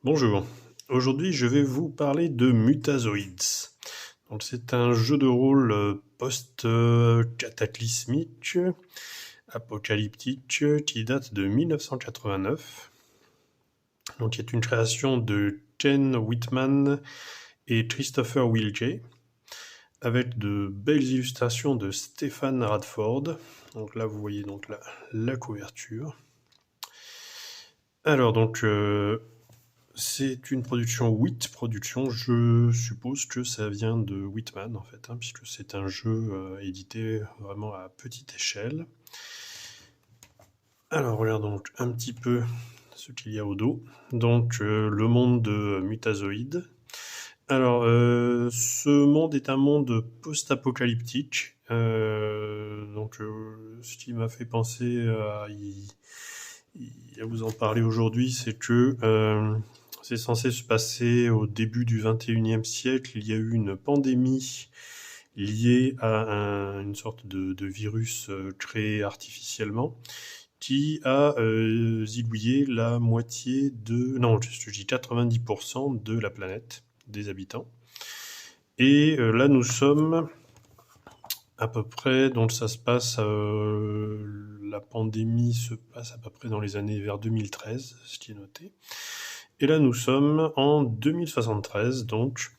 Bonjour, aujourd'hui je vais vous parler de Mutazoids. Donc c'est un jeu de rôle post-cataclysmique, apocalyptique, qui date de 1989. Donc c'est une création de Ken Whitman et Christopher Wilke, avec de belles illustrations de Stéphane Radford. Donc là vous voyez donc la couverture. Alors donc c'est une production Wit Productions. Je suppose que ça vient de Whitman, en fait, puisque c'est un jeu édité vraiment à petite échelle. Alors, regardons donc un petit peu ce qu'il y a au dos. Donc, le monde de Mutazoïdes. Alors, ce monde est un monde post-apocalyptique. Ce qui m'a fait penser à vous en parler aujourd'hui, c'est que c'est censé se passer au début du 21e siècle. Il y a eu une pandémie liée à une sorte de virus créé artificiellement qui a zigouillé la moitié non, je dis 90% de la planète, des habitants. Et là, nous sommes à peu près, donc ça se passe, la pandémie se passe à peu près dans les années vers 2013, ce qui est noté. Et là, nous sommes en 2073, donc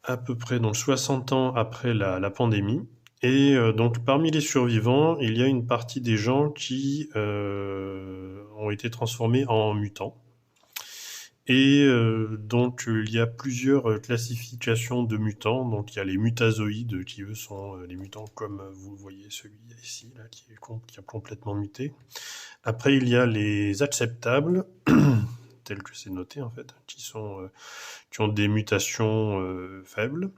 à peu près donc 60 ans après la pandémie. Et donc parmi les survivants, il y a une partie des gens qui ont été transformés en mutants. Et donc il y a plusieurs classifications de mutants. Donc il y a les mutazoïdes qui eux sont les mutants comme vous voyez celui ici là, qui a complètement muté. Après il y a les acceptables tels que c'est noté en fait, qui ont des mutations faibles.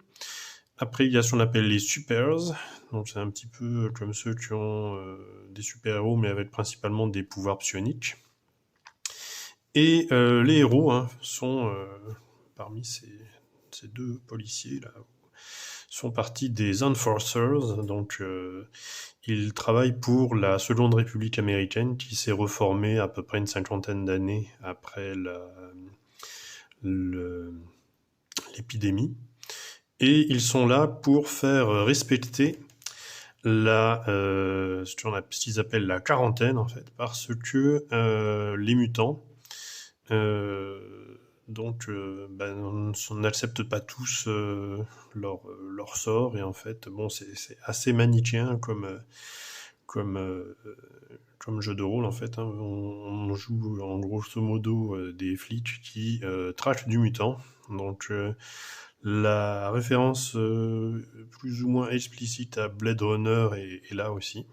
Après il y a ce qu'on appelle les supers. Donc c'est un petit peu comme ceux qui ont des super-héros mais avec principalement des pouvoirs psioniques. Et les héros sont, parmi ces deux policiers là, sont partis des Enforcers. Donc ils travaillent pour la Seconde République américaine qui s'est reformée à peu près une cinquantaine d'années après l'épidémie. Et ils sont là pour faire respecter ce qu'ils appellent la quarantaine en fait, parce que les mutants on n'accepte pas tous leur sort, et en fait bon c'est assez manichéen comme comme jeu de rôle en fait. On joue en grosso modo des flics qui traquent du mutant. Donc la référence plus ou moins explicite à Blade Runner est là aussi.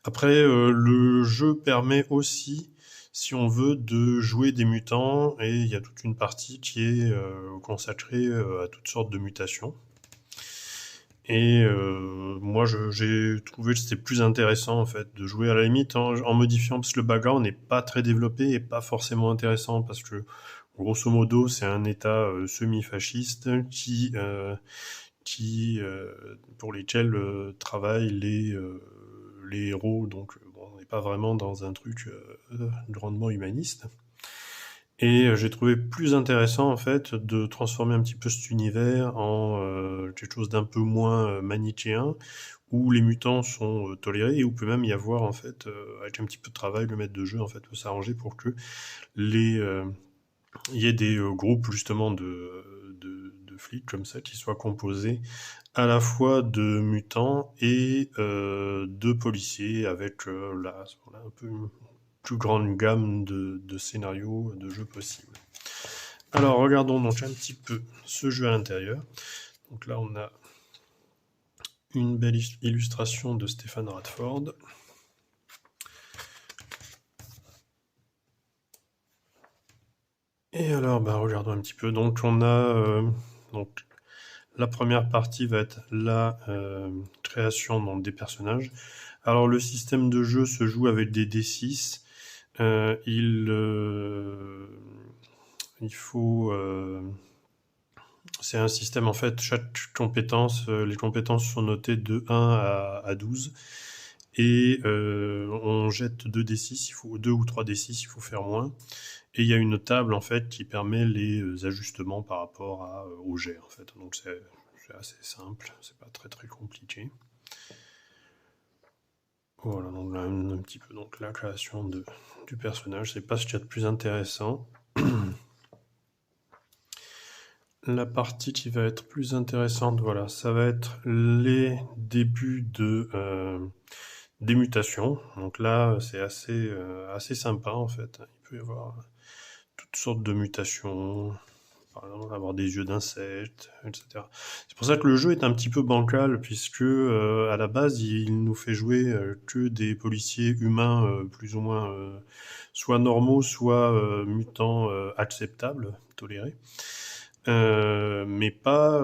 Après, le jeu permet aussi, si on veut, de jouer des mutants, et il y a toute une partie qui est consacrée à toutes sortes de mutations. Et moi, j'ai trouvé que c'était plus intéressant en fait de jouer à la limite en modifiant, parce que le background n'est pas très développé et pas forcément intéressant, parce que grosso modo, c'est un État semi-fasciste qui pour lesquels travaillent les héros. Donc bon, on n'est pas vraiment dans un truc grandement humaniste. Et j'ai trouvé plus intéressant en fait de transformer un petit peu cet univers en quelque chose d'un peu moins manichéen, où les mutants sont tolérés, et où peut même y avoir en fait, avec un petit peu de travail, le maître de jeu en fait peut s'arranger pour que il y ait des groupes justement de flics comme ça qui soient composés à la fois de mutants et de policiers, avec un peu une plus grande gamme de scénarios, de jeux possibles. Alors regardons donc un petit peu ce jeu à l'intérieur. Donc là on a une belle illustration de Stéphane Radford. Et alors regardons un petit peu. Donc on a donc la première partie va être la création donc, des personnages. Alors le système de jeu se joue avec des D6. Il faut... c'est un système en fait, chaque compétence, les compétences sont notées de 1 à 12. Et on jette 2d6, 2 ou 3d6, il faut faire moins. Et il y a une table en fait qui permet les ajustements par rapport au jet en fait. Donc c'est assez simple, c'est pas très très compliqué. Voilà, donc là, un petit peu donc la création du personnage, c'est pas ce qu'il y a de plus intéressant. La partie qui va être plus intéressante, voilà, ça va être les débuts des mutations. Donc là, c'est assez sympa en fait. Il peut y avoir toutes sortes de mutations, par exemple avoir des yeux d'insectes, etc. C'est pour ça que le jeu est un petit peu bancal, puisque à la base, il nous fait jouer que des policiers humains plus ou moins soit normaux, soit mutants acceptables, tolérés. Mais pas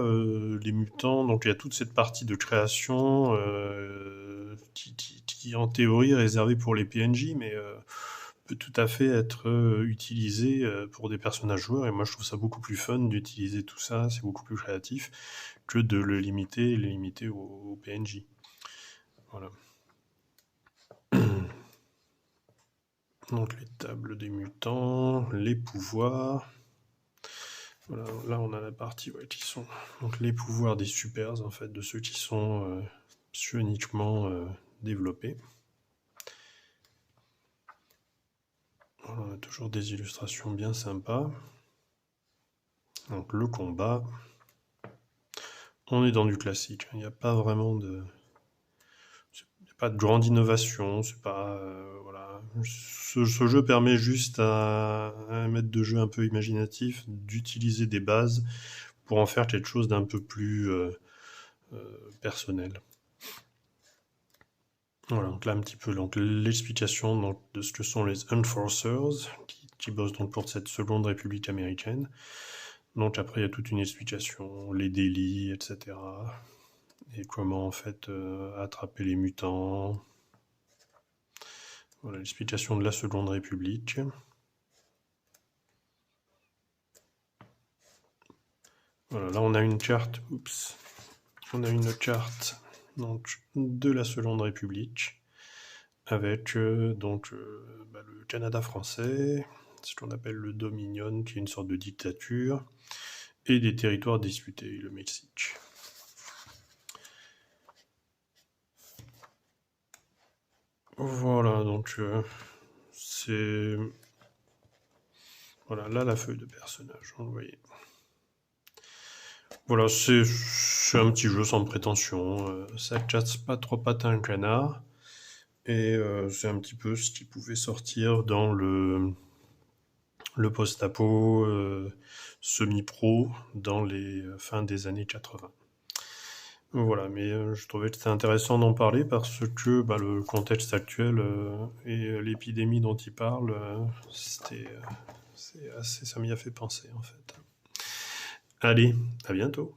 les mutants. Donc il y a toute cette partie de création qui en théorie est réservée pour les PNJ, mais peut tout à fait être utilisé pour des personnages joueurs. Et moi je trouve ça beaucoup plus fun d'utiliser tout ça, c'est beaucoup plus créatif que de les limiter aux PNJ. Voilà. Donc les tables des mutants, les pouvoirs. Voilà, là on a la partie qui sont donc les pouvoirs des supers en fait, de ceux qui sont psioniquement développés. Voilà, on a toujours des illustrations bien sympas. Donc le combat, on est dans du classique. Il n'y a pas vraiment pas de grande innovation. C'est pas voilà. Ce jeu permet juste à un maître de jeu un peu imaginatif d'utiliser des bases pour en faire quelque chose d'un peu plus personnel. Voilà, donc là un petit peu l'explication de ce que sont les Enforcers, qui bossent donc pour cette seconde république américaine. Donc après il y a toute une explication, les délits, etc. Et comment en fait attraper les mutants. Voilà l'explication de la seconde république. Voilà, là on a une carte, on a une carte donc, de la seconde république avec le Canada français, ce qu'on appelle le Dominion, qui est une sorte de dictature, et des territoires disputés, le Mexique. Voilà, donc c'est... Voilà, là la feuille de personnage, vous le voyez. Voilà, c'est un petit jeu sans prétention, ça casse pas trop patin un canard, et c'est un petit peu ce qui pouvait sortir dans le post-apo semi-pro dans les fins des années 80. Voilà, mais je trouvais que c'était intéressant d'en parler parce que le contexte actuel et l'épidémie dont il parle, ça m'y a fait penser en fait. Allez, à bientôt.